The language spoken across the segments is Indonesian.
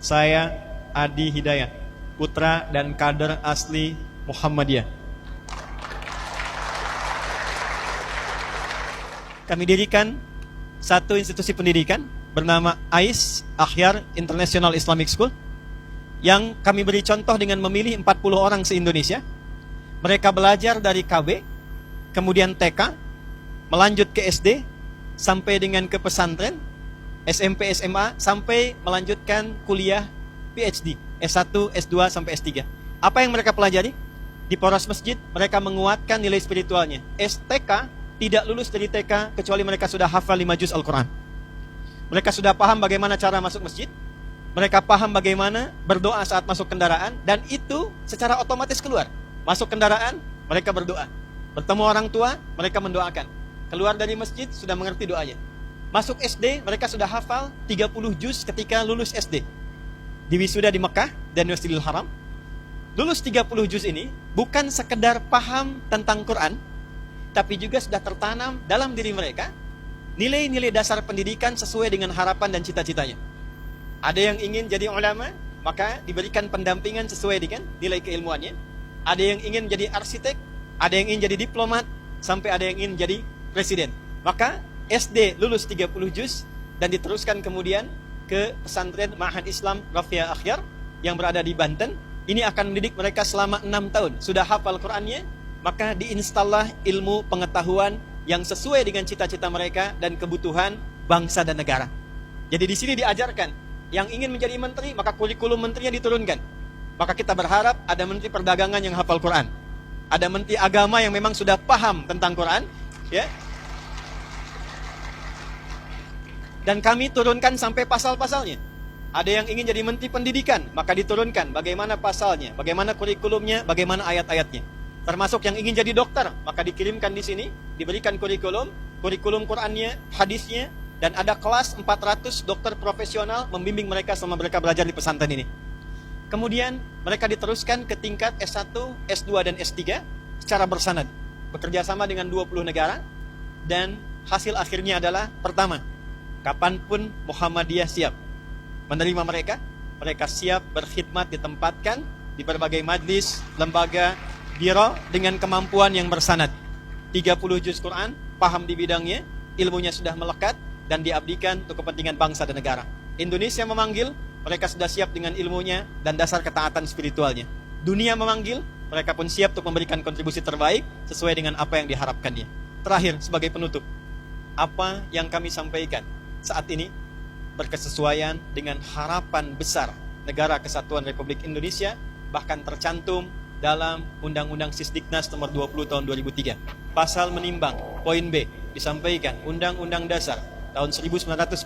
Saya Adi Hidayat, putra dan kader asli Muhammadiyah. Kami dirikan satu institusi pendidikan bernama AIS, Akhyar International Islamic School, yang kami beri contoh dengan memilih 40 orang se-Indonesia. Mereka belajar dari KB, kemudian TK, melanjut ke SD, sampai dengan ke pesantren, SMP, SMA, sampai melanjutkan kuliah PhD, S1, S2, sampai S3. Apa yang mereka pelajari? Di poros masjid, mereka menguatkan nilai spiritualnya. STK tidak lulus dari TK, kecuali mereka sudah hafal 5 juz Al-Quran. Mereka sudah paham bagaimana cara masuk masjid, mereka paham bagaimana berdoa saat masuk kendaraan, dan itu secara otomatis keluar. Masuk kendaraan, mereka berdoa. Bertemu orang tua, mereka mendoakan. Keluar dari masjid, sudah mengerti doanya. Masuk SD, mereka sudah hafal 30 juz ketika lulus SD. Di wisuda di Mekah dan Masjidil Haram. Lulus 30 juz ini bukan sekedar paham tentang Quran, tapi juga sudah tertanam dalam diri mereka nilai-nilai dasar pendidikan sesuai dengan harapan dan cita-citanya. Ada yang ingin jadi ulama, maka diberikan pendampingan sesuai dengan nilai keilmuannya. Ada yang ingin jadi arsitek, ada yang ingin jadi diplomat, sampai ada yang ingin jadi presiden. Maka SD lulus 30 juz dan diteruskan kemudian ke pesantren Ma'had Islam Rafia Akhyar yang berada di Banten. Ini akan mendidik mereka selama 6 tahun. Sudah hafal Qur'annya, maka diinstallah ilmu pengetahuan yang sesuai dengan cita-cita mereka dan kebutuhan bangsa dan negara. Jadi di sini diajarkan, yang ingin menjadi menteri, maka kurikulum menterinya diturunkan. Maka kita berharap ada menteri perdagangan yang hafal Quran, ada menteri agama yang memang sudah paham tentang Quran, ya. Dan kami turunkan sampai pasal-pasalnya. Ada yang ingin jadi menteri pendidikan, maka diturunkan bagaimana pasalnya, bagaimana kurikulumnya, bagaimana ayat-ayatnya. Termasuk yang ingin jadi dokter, maka dikirimkan di sini, diberikan kurikulum Qurannya, hadisnya, dan ada kelas 400 dokter profesional membimbing mereka selama mereka belajar di pesantren ini. Kemudian mereka diteruskan ke tingkat S1, S2, dan S3 secara bersanad, bekerja sama dengan 20 negara, dan hasil akhirnya adalah pertama, kapanpun Muhammadiyah siap menerima mereka, mereka siap berkhidmat ditempatkan di berbagai majlis, lembaga, biro dengan kemampuan yang bersanad. 30 juz Quran, paham di bidangnya, ilmunya sudah melekat, dan diabdikan untuk kepentingan bangsa dan negara. Indonesia memanggil, mereka sudah siap dengan ilmunya dan dasar ketaatan spiritualnya. Dunia memanggil, mereka pun siap untuk memberikan kontribusi terbaik sesuai dengan apa yang diharapkannya. Terakhir, sebagai penutup, apa yang kami sampaikan saat ini berkesesuaian dengan harapan besar Negara Kesatuan Republik Indonesia, bahkan tercantum dalam Undang-Undang Sisdiknas nomor 20 tahun 2003. Pasal menimbang, poin B, disampaikan Undang-Undang Dasar tahun 1945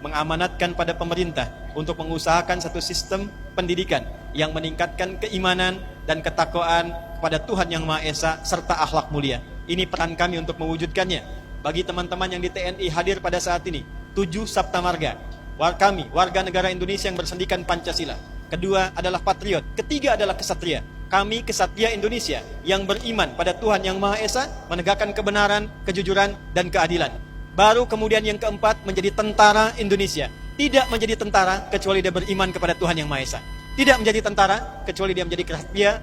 mengamanatkan pada pemerintah untuk mengusahakan satu sistem pendidikan yang meningkatkan keimanan dan ketakwaan kepada Tuhan Yang Maha Esa serta akhlak mulia. Ini peran kami untuk mewujudkannya. Bagi teman-teman yang di TNI hadir pada saat ini, 7 Sabta Marga, kami warga negara Indonesia yang bersendikan Pancasila. Kedua adalah patriot, ketiga adalah kesatria. Kami kesatria Indonesia yang beriman pada Tuhan Yang Maha Esa, menegakkan kebenaran, kejujuran, dan keadilan. Baru kemudian yang keempat menjadi tentara Indonesia. Tidak menjadi tentara kecuali dia beriman kepada Tuhan Yang Maha Esa. Tidak menjadi tentara kecuali dia menjadi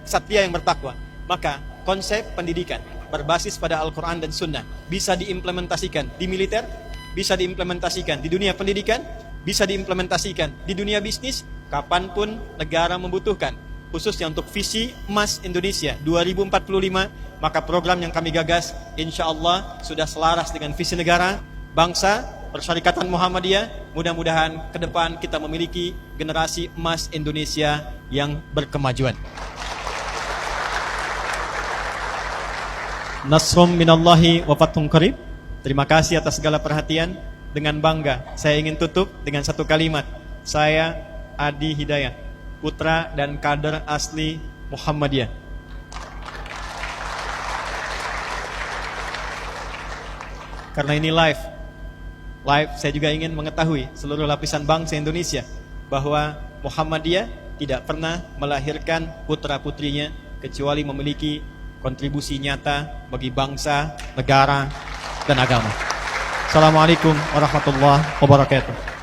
kesatria yang bertakwa. Maka konsep pendidikan berbasis pada Al-Quran dan Sunnah bisa diimplementasikan di militer, bisa diimplementasikan di dunia pendidikan, bisa diimplementasikan di dunia bisnis, kapanpun negara membutuhkan. Khususnya untuk visi emas Indonesia 2045, maka program yang kami gagas insya Allah sudah selaras dengan visi negara, bangsa, Persyarikatan Muhammadiyah. Mudah-mudahan ke depan kita memiliki generasi emas Indonesia yang berkemajuan. Nasrum minallahi wa fathun qarib. Terima kasih atas segala perhatian. Dengan bangga saya ingin tutup dengan satu kalimat. Saya Adi Hidayat, putra dan kader asli Muhammadiyah. Karena ini live, saya juga ingin mengetahui seluruh lapisan bangsa Indonesia bahwa Muhammadiyah tidak pernah melahirkan putra-putrinya kecuali memiliki kontribusi nyata bagi bangsa, negara, dan agama. Assalamualaikum warahmatullahi wabarakatuh.